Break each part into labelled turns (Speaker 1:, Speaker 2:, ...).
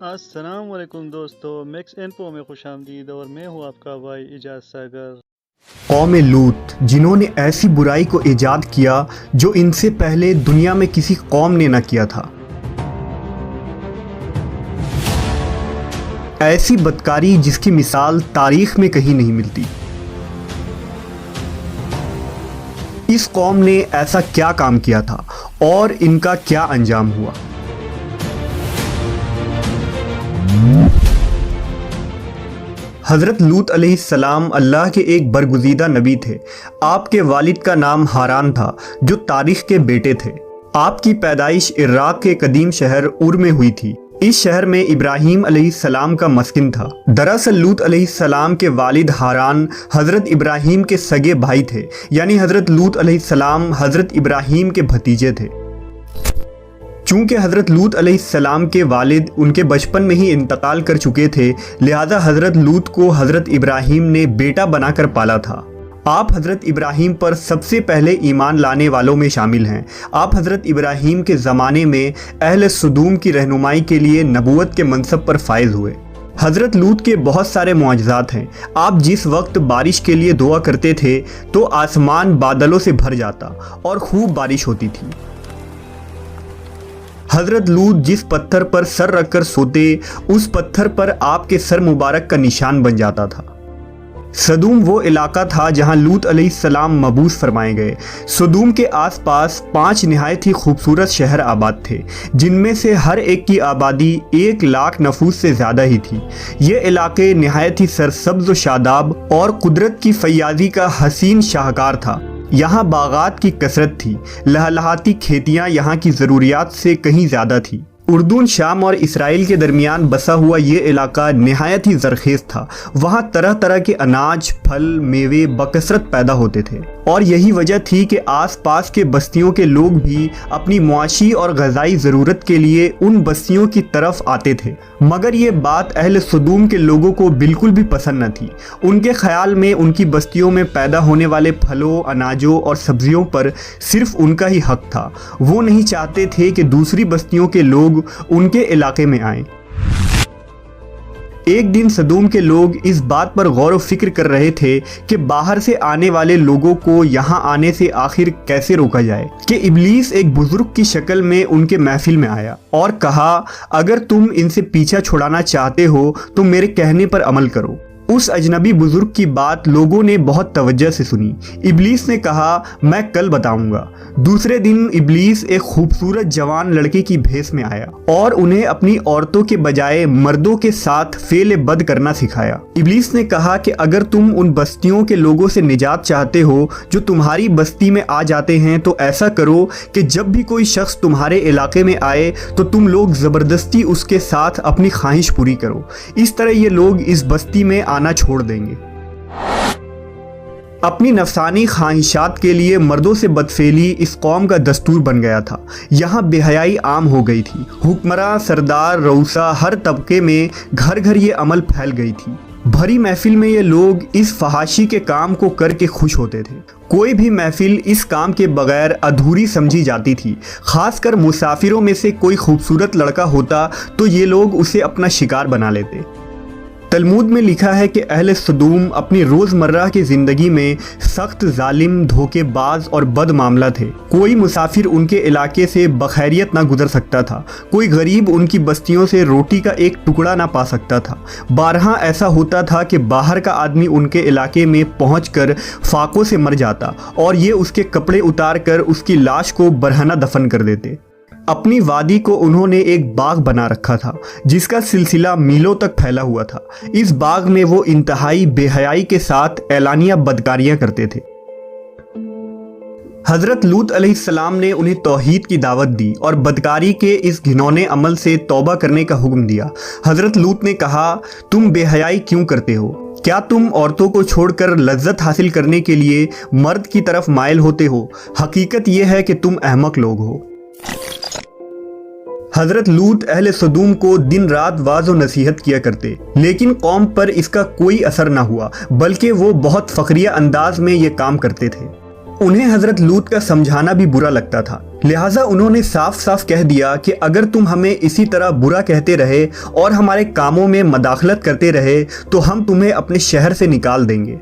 Speaker 1: السلام علیکم دوستو، میکس انفو میں خوش آمدید اور میں ہوں آپ کا بھائی اجاز ساگر۔
Speaker 2: قوم لوط جنہوں نے ایسی برائی کو ایجاد کیا جو ان سے پہلے دنیا میں کسی قوم نے نہ کیا تھا، ایسی بدکاری جس کی مثال تاریخ میں کہیں نہیں ملتی۔ اس قوم نے ایسا کیا کام کیا تھا اور ان کا کیا انجام ہوا؟ حضرت لوط علیہ السلام اللہ کے ایک برگزیدہ نبی تھے۔ آپ کے والد کا نام ہاران تھا جو تاریخ کے بیٹے تھے۔ آپ کی پیدائش عراق کے قدیم شہر اور میں ہوئی تھی۔ اس شہر میں ابراہیم علیہ السلام کا مسکن تھا۔ دراصل لوط علیہ السلام کے والد ہاران حضرت ابراہیم کے سگے بھائی تھے، یعنی حضرت لوط علیہ السلام حضرت ابراہیم کے بھتیجے تھے۔ چونکہ حضرت لوط علیہ السلام کے والد ان کے بچپن میں ہی انتقال کر چکے تھے، لہذا حضرت لوط کو حضرت ابراہیم نے بیٹا بنا کر پالا تھا۔ آپ حضرت ابراہیم پر سب سے پہلے ایمان لانے والوں میں شامل ہیں۔ آپ حضرت ابراہیم کے زمانے میں اہل سدوم کی رہنمائی کے لیے نبوت کے منصب پر فائز ہوئے۔ حضرت لوط کے بہت سارے معجزات ہیں۔ آپ جس وقت بارش کے لیے دعا کرتے تھے تو آسمان بادلوں سے بھر جاتا اور خوب بارش ہوتی تھی۔ حضرت لوط جس پتھر پر سر رکھ کر سوتے، اس پتھر پر آپ کے سر مبارک کا نشان بن جاتا تھا۔ سدوم وہ علاقہ تھا جہاں لوط علیہ السلام مبعوث فرمائے گئے۔ سدوم کے آس پاس 5 نہایت ہی خوبصورت شہر آباد تھے، جن میں سے ہر ایک کی آبادی 1 لاکھ نفوس سے زیادہ ہی تھی۔ یہ علاقے نہایت ہی سرسبز و شاداب اور قدرت کی فیاضی کا حسین شاہکار تھا۔ یہاں باغات کی کثرت تھی، لہلہاتی کھیتیاں یہاں کی ضروریات سے کہیں زیادہ تھی۔ اردن، شام اور اسرائیل کے درمیان بسا ہوا یہ علاقہ نہایت ہی زرخیز تھا۔ وہاں طرح طرح کے اناج، پھل، میوے بکثرت پیدا ہوتے تھے، اور یہی وجہ تھی کہ آس پاس کے بستیوں کے لوگ بھی اپنی معاشی اور غذائی ضرورت کے لیے ان بستیوں کی طرف آتے تھے۔ مگر یہ بات اہل سدوم کے لوگوں کو بالکل بھی پسند نہ تھی۔ ان کے خیال میں ان کی بستیوں میں پیدا ہونے والے پھلوں، اناجوں اور سبزیوں پر صرف ان کا ہی حق تھا۔ وہ نہیں چاہتے تھے کہ دوسری بستیوں کے لوگ ان کے علاقے میں آئیں۔ ایک دن سدوم کے لوگ اس بات پر غور و فکر کر رہے تھے کہ باہر سے آنے والے لوگوں کو یہاں آنے سے آخر کیسے روکا جائے کہ ابلیس ایک بزرگ کی شکل میں ان کے محفل میں آیا اور کہا، اگر تم ان سے پیچھا چھڑانا چاہتے ہو تو میرے کہنے پر عمل کرو۔ اس اجنبی بزرگ کی بات لوگوں نے بہت توجہ سے سنی۔ ابلیس نے کہا، میں کل بتاؤں گا۔ دوسرے دن ابلیس ایک خوبصورت جوان لڑکے کی بھیس میں آیا اور انہیں اپنی عورتوں کے بجائے مردوں کے ساتھ فعل بد کرنا سکھایا۔ ابلیس نے کہا کہ اگر تم ان بستیوں کے لوگوں سے نجات چاہتے ہو جو تمہاری بستی میں آ جاتے ہیں تو ایسا کرو کہ جب بھی کوئی شخص تمہارے علاقے میں آئے تو تم لوگ زبردستی اس کے ساتھ اپنی خواہش پوری کرو۔ اس طرح یہ لوگ اس بستی میں آنا چھوڑ دیں گے۔ اپنی نفسانی خواہشات کے لیے مردوں سے بدفعلی اس قوم کا دستور بن گیا تھا۔ یہاں بے حیائی عام ہو گئی تھی۔ حکمراں، سردار، رؤسا، ہر طبقے میں گھر گھر یہ عمل پھیل گئی تھی۔ بھری محفل میں یہ لوگ اس فحاشی کے کام کو کر کے خوش ہوتے تھے۔ کوئی بھی محفل اس کام کے بغیر ادھوری سمجھی جاتی تھی۔ خاص کر مسافروں میں سے کوئی خوبصورت لڑکا ہوتا تو یہ لوگ اسے اپنا شکار بنا لیتے۔ تلمود میں لکھا ہے کہ اہل سدوم اپنی روزمرہ کی زندگی میں سخت ظالم، دھوکے باز اور بد معاملہ تھے۔ کوئی مسافر ان کے علاقے سے بخیریت نہ گزر سکتا تھا۔ کوئی غریب ان کی بستیوں سے روٹی کا ایک ٹکڑا نہ پا سکتا تھا۔ بارہا ایسا ہوتا تھا کہ باہر کا آدمی ان کے علاقے میں پہنچ کر فاقوں سے مر جاتا اور یہ اس کے کپڑے اتار کر اس کی لاش کو برہنہ دفن کر دیتے۔ اپنی وادی کو انہوں نے ایک باغ بنا رکھا تھا جس کا سلسلہ میلوں تک پھیلا ہوا تھا۔ اس باغ میں وہ انتہائی بے حیائی کے ساتھ اعلانیہ بدکاریاں کرتے تھے۔ حضرت لوط علیہ السلام نے انہیں توحید کی دعوت دی اور بدکاری کے اس گھنونے عمل سے توبہ کرنے کا حکم دیا۔ حضرت لوط نے کہا، تم بے حیائی کیوں کرتے ہو؟ کیا تم عورتوں کو چھوڑ کر لذت حاصل کرنے کے لیے مرد کی طرف مائل ہوتے ہو؟ حقیقت یہ ہے کہ تم احمق لوگ ہو۔ حضرت لوط اہل سدوم کو دن رات واعظ و نصیحت کیا کرتے، لیکن قوم پر اس کا کوئی اثر نہ ہوا، بلکہ وہ بہت فخریہ انداز میں یہ کام کرتے تھے۔ انہیں حضرت لوط کا سمجھانا بھی برا لگتا تھا، لہٰذا انہوں نے صاف صاف کہہ دیا کہ اگر تم ہمیں اسی طرح برا کہتے رہے اور ہمارے کاموں میں مداخلت کرتے رہے تو ہم تمہیں اپنے شہر سے نکال دیں گے۔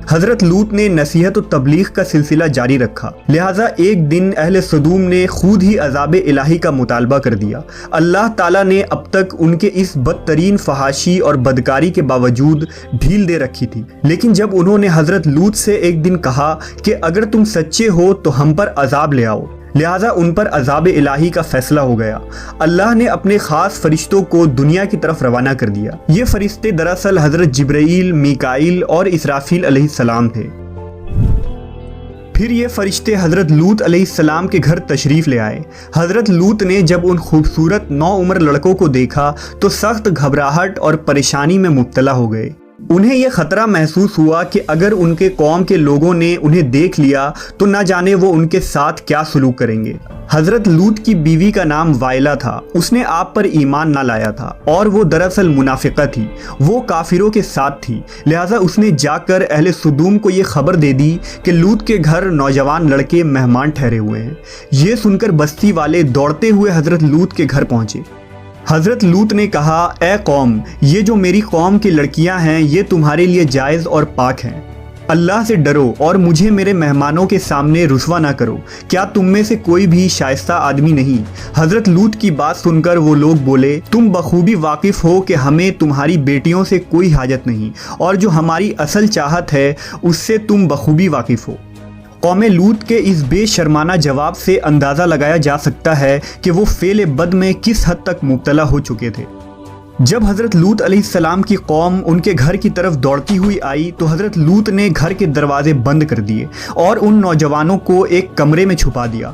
Speaker 2: حضرت لوط نے نصیحت و تبلیغ کا سلسلہ جاری رکھا، لہٰذا ایک دن اہل سدوم نے خود ہی عذاب الہی کا مطالبہ کر دیا۔ اللہ تعالیٰ نے اب تک ان کے اس بدترین فحاشی اور بدکاری کے باوجود ڈھیل دے رکھی تھی، لیکن جب انہوں نے حضرت لوط سے ایک دن کہا کہ اگر تم سچے ہو تو ہم پر عذاب لے آؤ، لہٰذا ان پر عذاب الہی کا فیصلہ ہو گیا۔ اللہ نے اپنے خاص فرشتوں کو دنیا کی طرف روانہ کر دیا۔ یہ فرشتے دراصل حضرت جبرائیل، میکائیل اور اسرافیل علیہ السلام تھے۔ پھر یہ فرشتے حضرت لوط علیہ السلام کے گھر تشریف لے آئے۔ حضرت لوط نے جب ان خوبصورت نوعمر لڑکوں کو دیکھا تو سخت گھبراہٹ اور پریشانی میں مبتلا ہو گئے۔ انہیں یہ خطرہ محسوس ہوا کہ اگر ان کے قوم کے لوگوں نے انہیں دیکھ لیا تو نہ جانے وہ ان کے ساتھ کیا سلوک کریں گے۔ حضرت لوط کی بیوی کا نام وائلہ تھا، اس نے آپ پر ایمان نہ لایا تھا اور وہ دراصل منافقہ تھی، وہ کافروں کے ساتھ تھی، لہٰذا اس نے جا کر اہل سدوم کو یہ خبر دے دی کہ لوط کے گھر نوجوان لڑکے مہمان ٹھہرے ہوئے ہیں۔ یہ سن کر بستی والے دوڑتے ہوئے حضرت لوط کے گھر پہنچے۔ حضرت لوط نے کہا، اے قوم، یہ جو میری قوم کی لڑکیاں ہیں یہ تمہارے لیے جائز اور پاک ہیں، اللہ سے ڈرو اور مجھے میرے مہمانوں کے سامنے رسوا نہ کرو، کیا تم میں سے کوئی بھی شائستہ آدمی نہیں؟ حضرت لوط کی بات سن کر وہ لوگ بولے، تم بخوبی واقف ہو کہ ہمیں تمہاری بیٹیوں سے کوئی حاجت نہیں، اور جو ہماری اصل چاہت ہے اس سے تم بخوبی واقف ہو۔ قوم لوط کے اس بے شرمانہ جواب سے اندازہ لگایا جا سکتا ہے کہ وہ فعل بد میں کس حد تک مبتلا ہو چکے تھے۔ جب حضرت لوط علیہ السلام کی قوم ان کے گھر کی طرف دوڑتی ہوئی آئی تو حضرت لوط نے گھر کے دروازے بند کر دیے اور ان نوجوانوں کو ایک کمرے میں چھپا دیا۔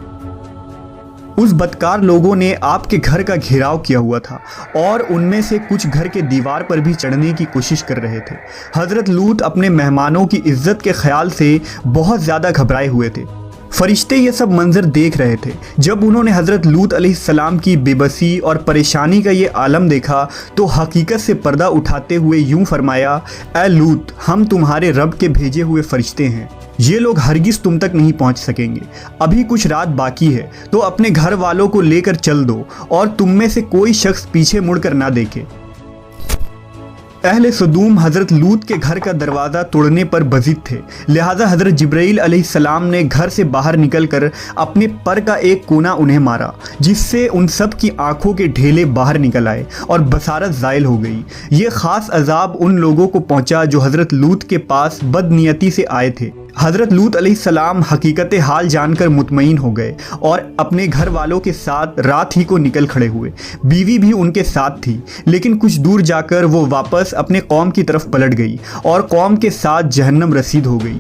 Speaker 2: اس بدکار لوگوں نے آپ کے گھر کا گھیراؤ کیا ہوا تھا اور ان میں سے کچھ گھر کے دیوار پر بھی چڑھنے کی کوشش کر رہے تھے۔ حضرت لوط اپنے مہمانوں کی عزت کے خیال سے بہت زیادہ گھبرائے ہوئے تھے۔ فرشتے یہ سب منظر دیکھ رہے تھے۔ جب انہوں نے حضرت لوط علیہ السلام کی بے بسی اور پریشانی کا یہ عالم دیکھا تو حقیقت سے پردہ اٹھاتے ہوئے یوں فرمایا، اے لوط، ہم تمہارے رب کے بھیجے ہوئے فرشتے ہیں، یہ لوگ ہرگز تم تک نہیں پہنچ سکیں گے، ابھی کچھ رات باقی ہے تو اپنے گھر والوں کو لے کر چل دو اور تم میں سے کوئی شخص پیچھے مڑ کر نہ دیکھے۔ اہل سدوم حضرت لوط کے گھر کا دروازہ توڑنے پر بضد تھے، لہٰذا حضرت جبرائیل علیہ السلام نے گھر سے باہر نکل کر اپنے پر کا ایک کونا انہیں مارا، جس سے ان سب کی آنکھوں کے ڈھیلے باہر نکل آئے اور بصارت زائل ہو گئی۔ یہ خاص عذاب ان لوگوں کو پہنچا جو حضرت لوط کے پاس بد نیتی سے آئے تھے۔ حضرت لوط علیہ السلام حقیقت حال جان کر مطمئن ہو گئے اور اپنے گھر والوں کے ساتھ رات ہی کو نکل کھڑے ہوئے۔ بیوی بھی ان کے ساتھ تھی، لیکن کچھ دور جا کر وہ واپس اپنے قوم کی طرف پلٹ گئی اور قوم کے ساتھ جہنم رسید ہو گئی۔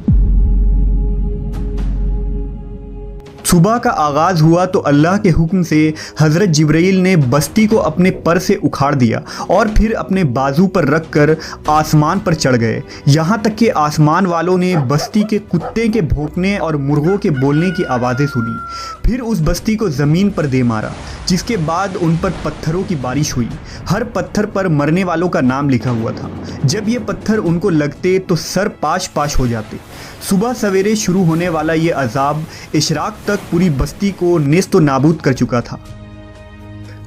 Speaker 2: صبح کا آغاز ہوا تو اللہ کے حکم سے حضرت جبرائیل نے بستی کو اپنے پر سے اکھاڑ دیا اور پھر اپنے بازو پر رکھ کر آسمان پر چڑھ گئے، یہاں تک کہ آسمان والوں نے بستی کے کتے کے بھونکنے اور مرغوں کے بولنے کی آوازیں سنی۔ پھر اس بستی کو زمین پر دے مارا، جس کے بعد ان پر پتھروں کی بارش ہوئی۔ ہر پتھر پر مرنے والوں کا نام لکھا ہوا تھا۔ جب یہ پتھر ان کو لگتے تو سر پاش پاش ہو جاتے۔ صبح سویرے شروع ہونے والا یہ عذاب اشراق تک پوری بستی کو نیست و نابود کر چکا تھا۔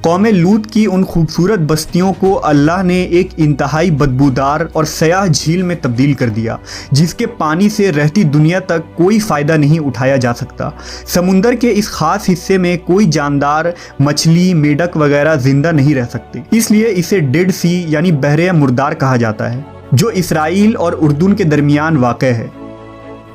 Speaker 2: قوم لوط کی ان خوبصورت بستیوں کو اللہ نے ایک انتہائی بدبودار اور سیاہ جھیل میں تبدیل کر دیا، جس کے پانی سے رہتی دنیا تک کوئی فائدہ نہیں اٹھایا جا سکتا۔ سمندر کے اس خاص حصے میں کوئی جاندار، مچھلی، میڈک وغیرہ زندہ نہیں رہ سکتے، اس لیے اسے ڈیڈ سی یعنی بحر مردار کہا جاتا ہے، جو اسرائیل اور اردن کے درمیان واقع ہے۔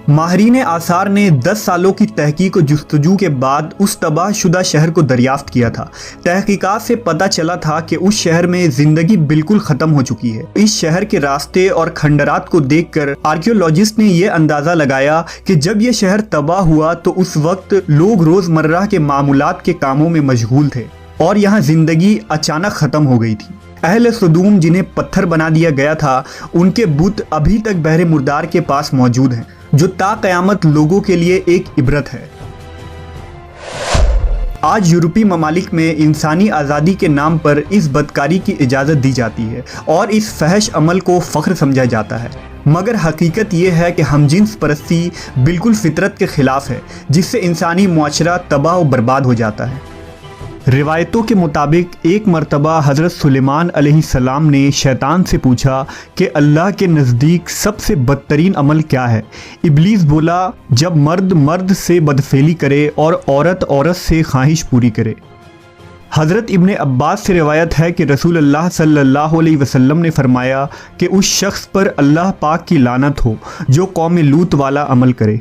Speaker 2: ماہرین آثار نے 10 سالوں کی تحقیق و جستجو کے بعد اس تباہ شدہ شہر کو دریافت کیا تھا۔ تحقیقات سے پتہ چلا تھا کہ اس شہر میں زندگی بالکل ختم ہو چکی ہے۔ اس شہر کے راستے اور کھنڈرات کو دیکھ کر آرکیولوجسٹ نے یہ اندازہ لگایا کہ جب یہ شہر تباہ ہوا تو اس وقت لوگ روزمرہ کے معمولات کے کاموں میں مشغول تھے اور یہاں زندگی اچانک ختم ہو گئی تھی۔ اہل سدوم جنہیں پتھر بنا دیا گیا تھا، ان کے بت ابھی تک بحر مردار کے پاس موجود ہیں، جو تا قیامت لوگوں کے لیے ایک عبرت ہے۔ آج یورپی ممالک میں انسانی آزادی کے نام پر اس بدکاری کی اجازت دی جاتی ہے اور اس فحش عمل کو فخر سمجھا جاتا ہے، مگر حقیقت یہ ہے کہ ہم جنس پرستی بالکل فطرت کے خلاف ہے، جس سے انسانی معاشرہ تباہ و برباد ہو جاتا ہے۔ روایتوں کے مطابق ایک مرتبہ حضرت سلیمان علیہ السلام نے شیطان سے پوچھا کہ اللہ کے نزدیک سب سے بدترین عمل کیا ہے؟ ابلیس بولا، جب مرد مرد سے بدفعلی کرے اور عورت عورت سے خواہش پوری کرے۔ حضرت ابن عباس سے روایت ہے کہ رسول اللہ صلی اللہ علیہ وسلم نے فرمایا کہ اس شخص پر اللہ پاک کی لعنت ہو جو قوم لوط والا عمل کرے۔